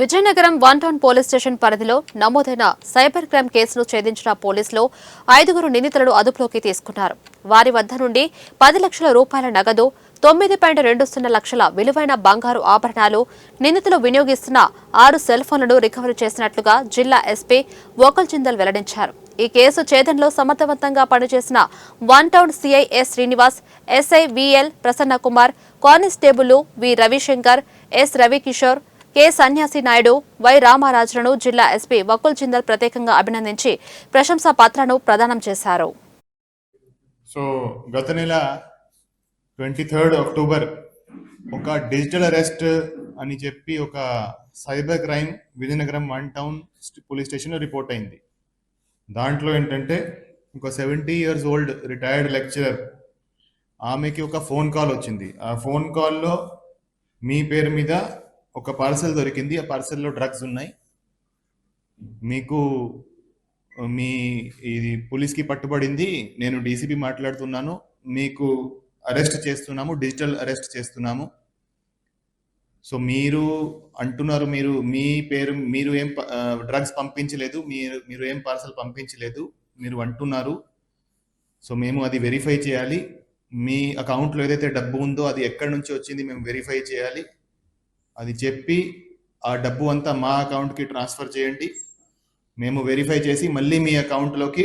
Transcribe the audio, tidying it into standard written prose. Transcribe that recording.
Vizianagaram one town police station పరిధిలో నమోదైన cyber crime కేసును ఛేదించిన పోలీసులు 5 నిందితులను అదుపులోకి తీసుకున్నారు. వారి వద్ద నుండి 10 లక్షల రూపాయల నగదు, 9.20 లక్షల విలువైన బంగారు ఆభరణాలు, నిందితులు వినియోగిస్తున్న 6 సెల్ ఫోన్లను రికవరీ చేసినట్లుగా జిల్లా ఎస్పీ వోకల్ జిందల్ వెల్లడించారు. ఈ కేసు ఛేదనలో సమర్థవంతంగా పనిచేసిన one town CI S Srinivas, SI VL Prasanna Kumar, constable V Ravishankar, S Ravikishore, K Sanyasi Naidu, why రామరాజులను జిల్లా ఎస్పీ వకుల్ జిందల్ ప్రత్యేకంగా అభినందించి ప్రశంసా పత్రాలను ప్రదానం చేశారు. సో గత నెల 23 అక్టోబర్ ఒక డిజిటల్ అరెస్ట్ అని చెప్పి ఒక cyber crime Vizianagaram one town police స్టేషన్లో రిపోర్ట్ అయింది. దాంట్లో ఏంటంటే ఒక 70 years old రిటైర్డ్ లెక్చరర్, ఆమెకి ఒక ఫోన్ కాల్ వచ్చింది. ఆ ఫోన్ కాల్లో మీ పేరు మీద ఒక పార్సల్ దొరికింది, ఆ పార్సల్లో డ్రగ్స్ ఉన్నాయి, మీకు మీ ఇది పోలీస్కి పట్టుబడింది, నేను డీసీపీ మాట్లాడుతున్నాను, మీకు అరెస్ట్ చేస్తున్నాము, డిజిటల్ అరెస్ట్ చేస్తున్నాము. సో మీరు అంటున్నారు మీ పేరు మీరు ఏం డ్రగ్స్ పంపించలేదు, మీరు ఏం పార్సల్ పంపించలేదు మీరు అంటున్నారు. సో మేము అది వెరిఫై చేయాలి, మీ అకౌంట్లో ఏదైతే డబ్బు ఉందో అది ఎక్కడి నుంచి వచ్చింది మేము వెరిఫై చేయాలి. అది చెప్పి ఆ డబ్బు అంతా మా అకౌంట్కి ట్రాన్స్ఫర్ చేయండి, మేము వెరిఫై చేసి మళ్ళీ మీ అకౌంట్లోకి